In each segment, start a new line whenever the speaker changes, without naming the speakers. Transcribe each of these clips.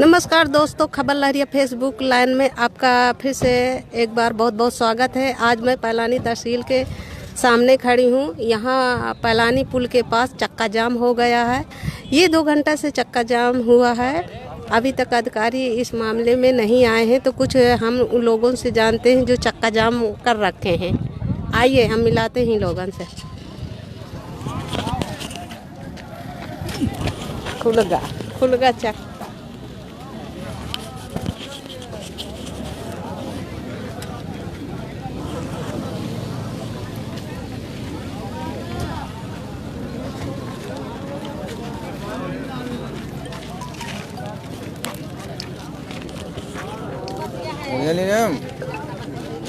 नमस्कार दोस्तों, खबर लहरिया फेसबुक लाइन में आपका फिर से एक बार बहुत बहुत स्वागत है। आज मैं पैलानी तहसील के सामने खड़ी हूँ। यहाँ पैलानी पुल के पास चक्का जाम हो गया है। ये 2 घंटा से चक्का जाम हुआ है। अभी तक अधिकारी इस मामले में नहीं आए हैं, तो कुछ हम उन लोगों से जानते हैं जो चक्का जाम कर रखे हैं। आइए हम मिलाते हैं लोगों से। खुलगा चक्का।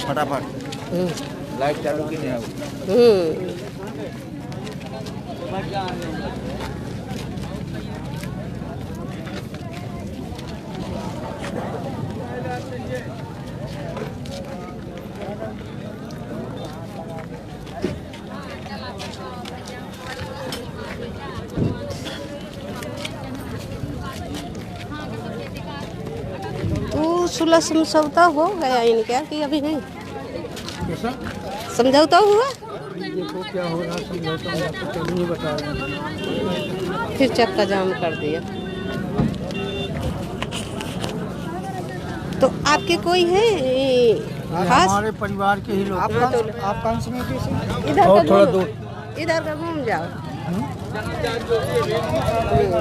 फटाफट लाइट चालू की नहीं
सुलह समझौता हो गया इनका कि अभी नहीं?
कैसा
समझौता हुआ?
देखो क्या हो रहा समझौता आपको नहीं बता रहा।
फिर चक्का जाम कर दिया। तो आपके कोई है खास?
हमारे परिवार के ही लोग। आप कौन से में
इधर
थोड़ा दूर,
इधर का घूम जाओ।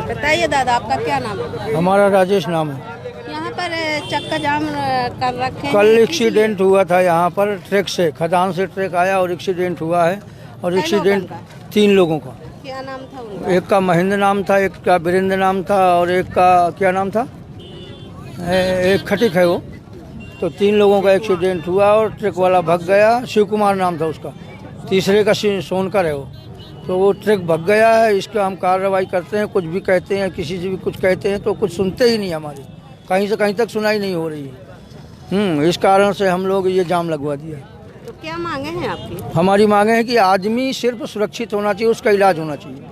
बताइए दादा, आपका क्या नाम है?
हमारा राजेश नाम है।
यहाँ पर चक्का जाम कर रखे हैं।
कल एक्सीडेंट हुआ था यहाँ पर ट्रक से, खदान से ट्रक आया और एक्सीडेंट हुआ है। और एक्सीडेंट 3 लोगों का।
क्या नाम था उनका?
एक का महेंद्र नाम था, एक का वीरेंद्र नाम था और एक का क्या नाम था, एक खटिक है वो। तो 3 लोगों का एक्सीडेंट हुआ और ट्रक वाला भग गया। शिव कुमार नाम था उसका। तीसरे का सोनकर है वो। तो वो ट्रक भग गया है। इसका हम कार्रवाई करते हैं, कुछ भी कहते हैं, किसी से भी कुछ कहते हैं तो कुछ सुनते ही नहीं। हमारी कहीं से कहीं तक सुनाई नहीं हो रही है। इस कारण से हम लोग ये जाम लगवा दिया।
तो क्या मांगे हैं आपकी?
हमारी मांगे हैं कि आदमी सिर्फ सुरक्षित होना चाहिए, उसका इलाज होना चाहिए।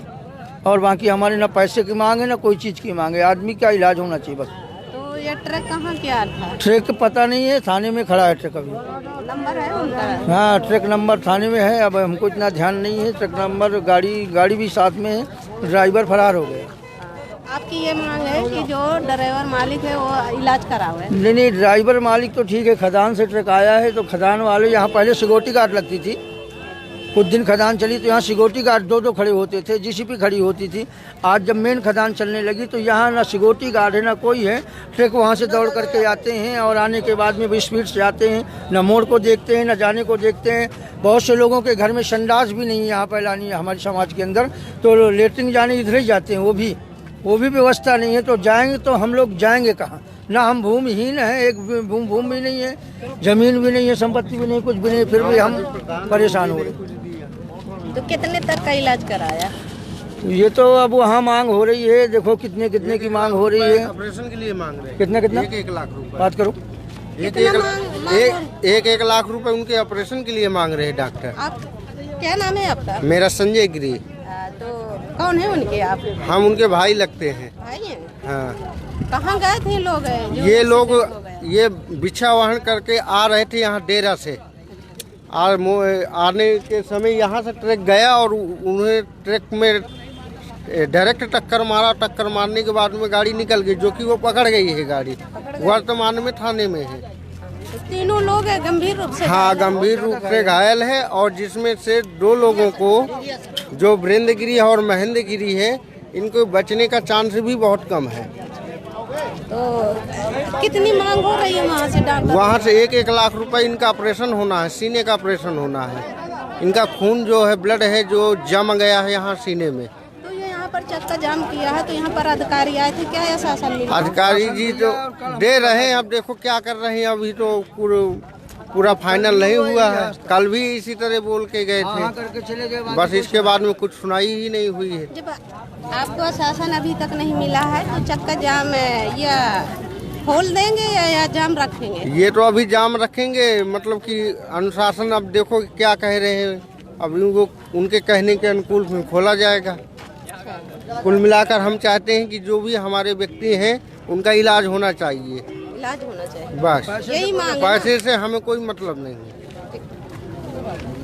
और बाकी हमारे ना पैसे की मांग है ना कोई चीज़ की मांग है, आदमी का इलाज होना चाहिए बस।
तो ये ट्रक कहाँ क्या था?
ट्रक पता नहीं है, थाने में खड़ा है ट्रक अभी।
नंबर है उनका?
हाँ, ट्रक नंबर थाने में है। अब हमको इतना ध्यान नहीं है। ट्रक नंबर, गाड़ी भी साथ में है। ड्राइवर फरार हो गया।
आपकी ये मांग है कि जो ड्राइवर मालिक है वो इलाज करावे?
नहीं, ड्राइवर मालिक तो ठीक है। खदान से ट्रक आया है तो खदान वाले, यहाँ पहले सिक्योरिटी गार्ड लगती थी। कुछ दिन खदान चली तो यहाँ सिक्योरिटी गार्ड 2-2 खड़े होते थे, जीसीपी खड़ी होती थी। आज जब मेन खदान चलने लगी तो यहाँ ना सिक्योरिटी गार्ड है ना कोई है। ट्रक वहाँ से दौड़ करके आते हैं और आने के बाद में भी स्पीड से आते हैं। न मोड़ को देखते हैं, न जाने को देखते हैं। बहुत से लोगों के घर में संडास भी नहीं है यहाँ पैलानी हमारे समाज के अंदर, तो लेटरिन जाने इधर ही जाते हैं। वो भी व्यवस्था नहीं है। तो जाएंगे तो हम लोग जाएंगे कहाँ? ना हम भूमिहीन हैं, एक भूमि भी नहीं है, जमीन भी नहीं है, संपत्ति भी नहीं, कुछ भी नहीं, फिर भी हम परेशान हो रहे।
तो कितने तक का इलाज कराया?
ये तो अब वहाँ मांग हो रही है। देखो कितने की मांग हो रही है।
ऑपरेशन के लिए मांग रहे हैं।
कितना
1 लाख रुपए।
बात करो।
1 लाख रुपए उनके ऑपरेशन के लिए मांग रहे हैं डॉक्टर।
आप क्या नाम है आपका?
मेरा संजय गिरी।
तो कौन है उनके? आप?
हम उनके भाई लगते हैं।
भाई हैं?
हाँ।
कहाँ गए थे लोग?
ये लोग ये बिछा वाहन करके आ रहे थे यहाँ डेरा से। आने के समय यहाँ से ट्रक गया और उन्हें ट्रक में डायरेक्ट टक्कर मारा। टक्कर मारने के बाद में गाड़ी निकल गई, जो कि वो पकड़ गई है गाड़ी। वर्तमान में थाने में है।
तीनों लोग गंभीर रूप से?
हाँ, गंभीर रूप से घायल है। और जिसमें से 2 लोगों को, जो वीरेंद्र गिरी है और महेंद्र गिरी है, इनको बचने का चांस भी बहुत कम है।
तो कितनी मांग हो रही है वहाँ से डॉक्टर?
वहाँ से 1 लाख रुपए इनका ऑपरेशन होना है, सीने का ऑपरेशन होना है। इनका खून जो है, ब्लड है जो जम गया है यहाँ सीने में।
तो ये यहाँ पर चक्का जाम किया है, तो यहाँ पर अधिकारी आए थे, क्या आश्वासन मिला?
अधिकारी जी तो दे रहे हैं, अब देखो क्या कर रहे हैं। अभी तो पूरा फाइनल नहीं हुआ है। कल भी इसी तरह बोल के गए थे, बस इसके बाद में कुछ सुनाई ही नहीं हुई है।
जब आपको आश्वासन अभी तक नहीं मिला है तो चक्का जाम या खोल देंगे या जाम रखेंगे?
ये तो अभी जाम रखेंगे, मतलब कि अनुशासन अब देखो क्या कह रहे हैं। अभी वो उनके कहने के अनुकूल में खोला जाएगा। कुल मिलाकर हम चाहते हैं कि जो भी हमारे व्यक्ति हैं उनका इलाज होना चाहिए।
इलाज होना चाहिए,
बस
यही मांग है ना?
पैसे से हमें कोई मतलब नहीं है।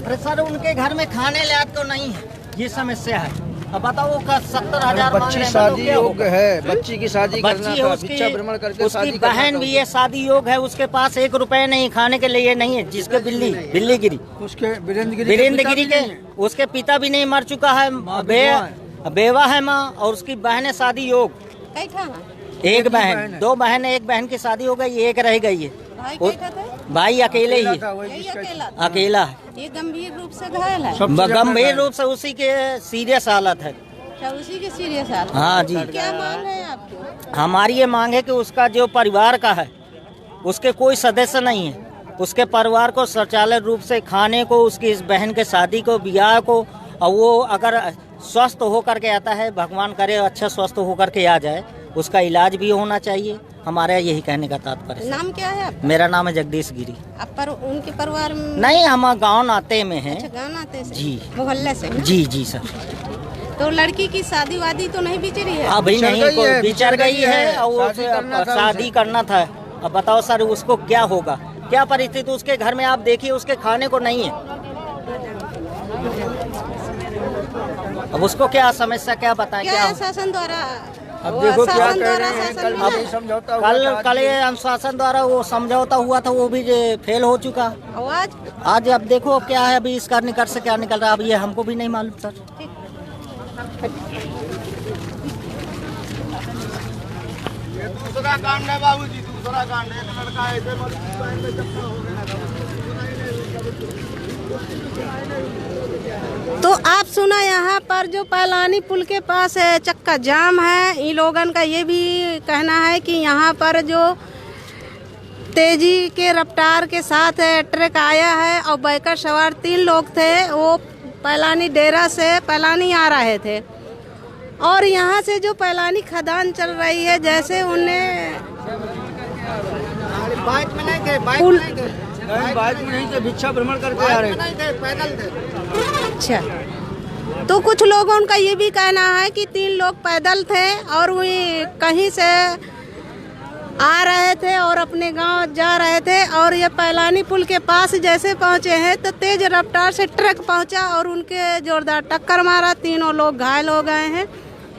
अरे सर उनके घर में खाने लायक तो नहीं है, ये समस्या है। अब बताओ का 70,000
बच्ची शादी योग्य है, बच्ची की शादी करना
बच्ची
था,
उसकी
भिक्षा भ्रमण करके
उसकी
शादी करना
बहन
था।
भी है, शादी योग है, उसके पास 1 रुपए नहीं, खाने के लिए नहीं है, जिसके बिल्ली गिरी
उसके वीरेंद्र
गिरी के उसके पिता भी नहीं, मर चुका है, बेवा है माँ, और उसकी बहन है शादी योग।
कई था?
एक बहन, 2 बहन, एक बहन की शादी हो गई, एक रह गई है।
भाई कई था?
भाई अकेले ही,
यही
अकेला है,
ये गंभीर रूप से घायल है।
गंभीर रूप से उसी के सीरियस हालत है।
अच्छा, उसी के सीरियस हाल।
हाँ जी।
क्या मांग है आपकी?
हमारी ये मांग है कि उसका जो परिवार का है, उसके कोई सदस्य नहीं है, उसके परिवार को स्वचालित रूप से खाने को, उसकी इस बहन के शादी को, ब्याह को, और वो अगर स्वस्थ होकर के आता है, भगवान करे अच्छा स्वस्थ होकर के आ जाए, उसका इलाज भी होना चाहिए। हमारा यही कहने का तात्पर्य।
नाम क्या है आप?
मेरा नाम है जगदीश गिरी।
आप पर उनके परिवार में?
नहीं, हम गांव नाते में हैं।
अच्छा, गाँव नाते से?
जी।
मोहल्ले से?
जी जी सर।
तो लड़की की शादी वादी तो नहीं बिचरी है?
अभी नहीं, बिछड़ गई है, और शादी करना था। अब बताओ सर उसको क्या होगा, क्या परिस्थिति उसके घर में आप देखिए, उसके खाने को नहीं है। अब उसको क्या समस्या, क्या बताएं?
क्या शासन द्वारा?
अब देखो क्या
शासन
कह
द्वारा
रहे हैं,
शासन
कल
मिला?
भी समझौता हुआ था,
कल ये अनुशासन द्वारा वो समझौता हुआ था, वो भी फेल हो चुका।
आवाज
आज अब देखो क्या है, अभी इसका निकल से क्या निकल रहा है, अब ये हमको भी नहीं मालूम सर।
दूसरा कांड है बाबूजी, दूसरा कांड है। एक लड़का ऐसे
तो आप सुना, यहाँ पर जो पैलानी पुल के पास है, चक्का जाम है। इन लोगों का ये भी कहना है कि यहाँ पर जो तेजी के रफ्तार के साथ ट्रक आया है और बाइकर सवार 3 लोग थे, वो पैलानी डेरा से पैलानी आ रहे थे, और यहाँ से जो पैलानी खदान चल रही है, जैसे उन्हें
बाइक में नहीं थे,
बाइक
में नहीं थे, भिक्षा भ्रमण करके आ रहे थे,
पैदल थे।
अच्छा, तो कुछ लोगों का ये भी कहना है कि 3 लोग पैदल थे और वो कहीं से आ रहे थे और अपने गांव जा रहे थे, और ये पैलानी पुल के पास जैसे पहुंचे हैं तो तेज रफ्तार से ट्रक पहुंचा और उनके जोरदार टक्कर मारा, 3 लोग घायल हो गए हैं।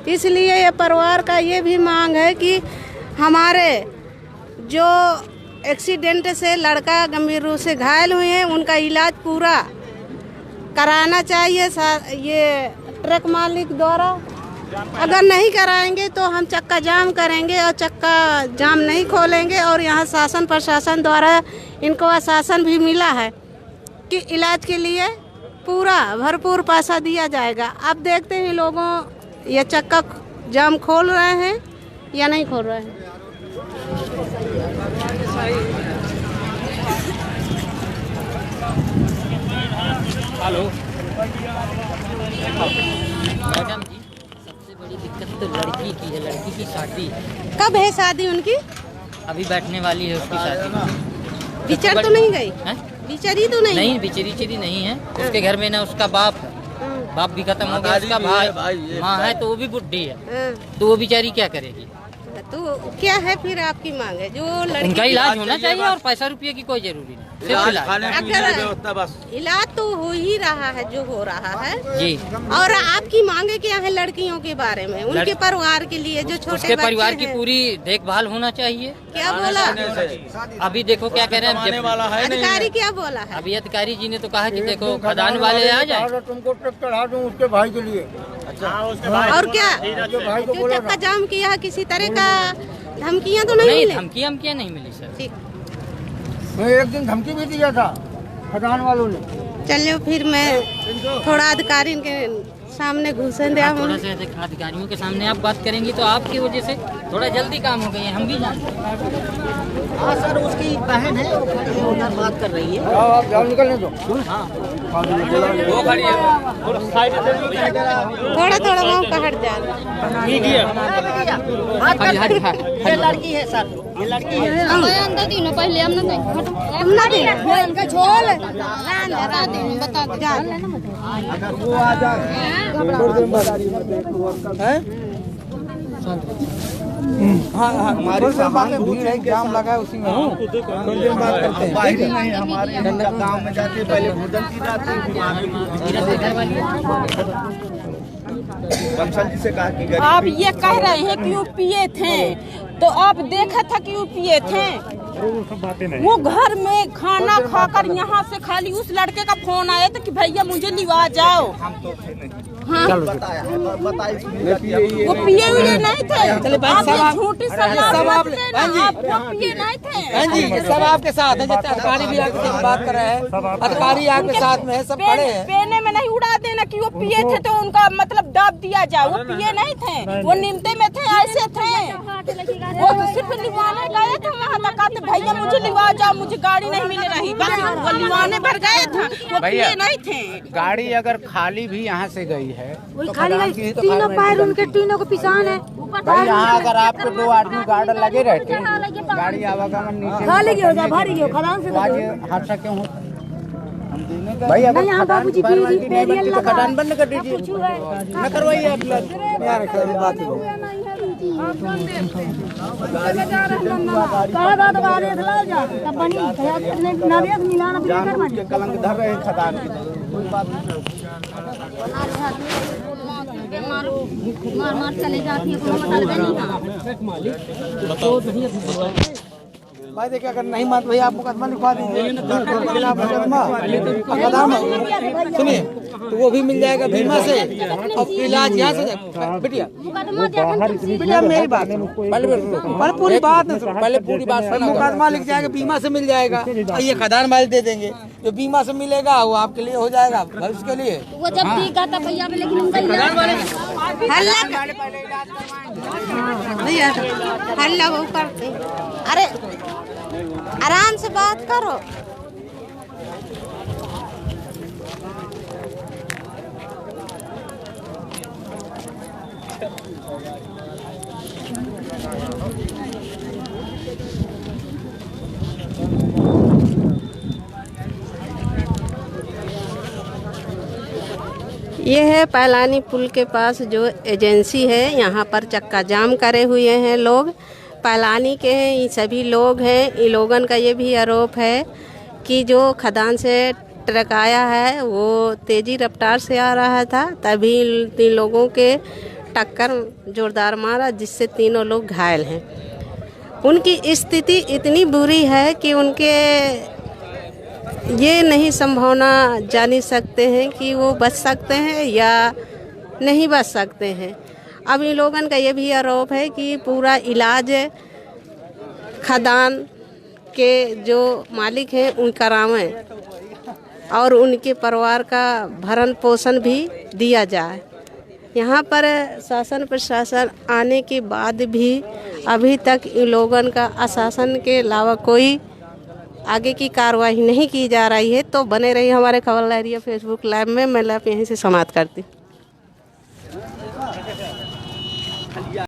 इसलिए ये परिवार का ये भी मांग है कि हमारे जो एक्सीडेंट से लड़का गंभीर रूप से घायल हुए हैं, उनका इलाज पूरा कराना चाहिए ये ट्रक मालिक द्वारा। अगर नहीं कराएंगे तो हम चक्का जाम करेंगे, और चक्का जाम नहीं खोलेंगे। और यहाँ शासन प्रशासन द्वारा इनको आश्वासन भी मिला है कि इलाज के लिए पूरा भरपूर पैसा दिया जाएगा। अब देखते हैं लोगों ये चक्का जाम खोल रहे हैं या नहीं खोल रहे हैं।
हेलो मैडम जी, सबसे बड़ी दिक्कत तो लड़की की है, लड़की की शादी।
कब है शादी उनकी?
अभी बैठने वाली है उसकी शादी।
बिचर तो नहीं गई?
हैं?
बिचरी तो नहीं?
नहीं, बिचरी नहीं है। उसके घर में ना उसका बाप है, बाप भी खत्म हो गया, उसका भाई माँ है तो वो भी बुढ़ी है, तो वो बेचारी क्या करेगी?
तो क्या है फिर आपकी मांग है? जो लड़की
उनका इलाज होना चाहिए और पैसा रुपये की कोई जरूरी नहीं, सिर्फ इलाज।
अगर इलाज तो हो ही रहा है, जो हो रहा है
जी।
और आपकी मांगे क्या है लड़कियों के बारे में, उनके परिवार के लिए जो छोटे
उसके
बच्चे
परिवार की
हैं?
पूरी देखभाल होना चाहिए।
क्या बोला
अभी देखो क्या कह रहे हैं
अधिकारी, क्या बोला है?
अभी अधिकारी जी ने तो कहा कि देखो खदान वाले आ जाए,
तुमको ट्रक चढ़ा दूं उसके भाई के लिए।
और क्या जो चक्का जाम किया है, किसी तरह का धमकियां तो नहीं
नहीं,
मिली?
धमकियां नहीं मिली सर।
ठीक,
मैं एक दिन धमकी भी दिया था खदान वालों ने।
चलिए फिर मैं थोड़ा अधिकारी के सामने घुसन दिया हूँ।
थोड़ा सा अधिकारियों के सामने आप बात करेंगी तो आपकी वजह से थोड़ा जल्दी काम हो गई है, हम भी जानते हैं।
हाँ सर, उसकी बहन है, वो खड़ी है उधर बात कर रही है।
आप जाओ, निकलने दो।
वो खड़ी है,
थोड़ा थोड़ा वहाँ का हट जा।
ये लड़की है सर। ये लड़की है।
अंदर तीनों पहले हम ना दे इनका छोल बता दे
अगर वो आ जाए थोड़ी देर बाद हैं हाँ हमारे सामान भीड़ है, जाम लगा है उसी में हूँ, थोड़ी देर बात करते हैं। बाहर नहीं हमारे गाँव में जाते पहले भोजन की जाती जी से कहा कि
आप ये कह रहे हैं कि वो पिए थे, तो आप देखा था कि वो पिए थे? वो घर में खाना खाकर यहाँ से खाली उस लड़के का फोन आया था कि भैया मुझे लिवा जाओ। हाँ वो पिए हुए नहीं थे। आप झूठी सब पिए नहीं थे।
सब आपके साथ है, अधिकारी भी आपके बात कर रहे हैं, अधिकारी आपके साथ में है, सब खड़े हैं।
पेने में नहीं उड़ा देना कि वो पिए थे तो उनका मतलब दाब दिया जाए। वो पिए नहीं थे, वो निमते में थे, ऐसे थे। वो तो सिर्फ लिवाने गए थे, वहाँ तक आते भैया मुझे लिवा जाओ, मुझे गाड़ी नहीं मिल रही, बस वो लिवाने भर गए थे, वो पिए नहीं थे।
गाड़ी अगर खाली भी यहाँ से गई है
वही खाली गई, तीनों पैर उनके तीनों को पिसान है।
भाई, यहाँ अगर आपको 2 आदमी गार्ड लगे रहते, गाड़ी आवागमन नीचे
खाली हो जाए, भारी हो, खदान से
हादसा क्यों होता?
भाई अगर यहाँ बाबूजी
खदान बंद कर दीजिए, न करवाइए आप लोग यार, बात कलंक धर रहे हैं खदान की।
मार चले जाती है,
भाई देखिए, अगर नहीं मान भैया आप मुकदमा लिखवा दीजिए, सुनिए, तो वो भी मिल जाएगा बीमा से, और इलाज यहाँ से। बेटिया मेरी बात पहले पूरी बात न सुनो, पहले पूरी बात सुनो। मुकदमा लिख जाएगा, बीमा से मिल जाएगा, और ये खदान वाले दे देंगे, जो बीमा से मिलेगा वो आपके लिए हो जाएगा, भविष्य के लिए।
वो जब ठीक आता भैया, लेकिन उनका हल्ला वो करते। अरे आराम से बात करो।
ये है पैलानी पुल के पास जो एजेंसी है, यहाँ पर चक्का जाम करे हुए हैं लोग, पैलानी के हैं, ये सभी लोग हैं। इन लोगन का ये भी आरोप है कि जो खदान से ट्रक आया है वो तेज़ी रफ्तार से आ रहा था, तभी इन लोगों के टक्कर जोरदार मारा, जिससे तीनों लोग घायल हैं। उनकी स्थिति इतनी बुरी है कि उनके ये नहीं संभावना जानी सकते हैं कि वो बच सकते हैं या नहीं बच सकते हैं। अब इन लोगों का ये भी आरोप है कि पूरा इलाज खदान के जो मालिक हैं उन करावें और उनके परिवार का भरण पोषण भी दिया जाए। यहाँ पर शासन प्रशासन आने के बाद भी अभी तक इन लोगों का आशासन के अलावा कोई आगे की कार्रवाई नहीं की जा रही है। तो बने रही हमारे खबर लहरिया फेसबुक लाइव में। मैं लाइव यहीं से समाप्त करती हूँ।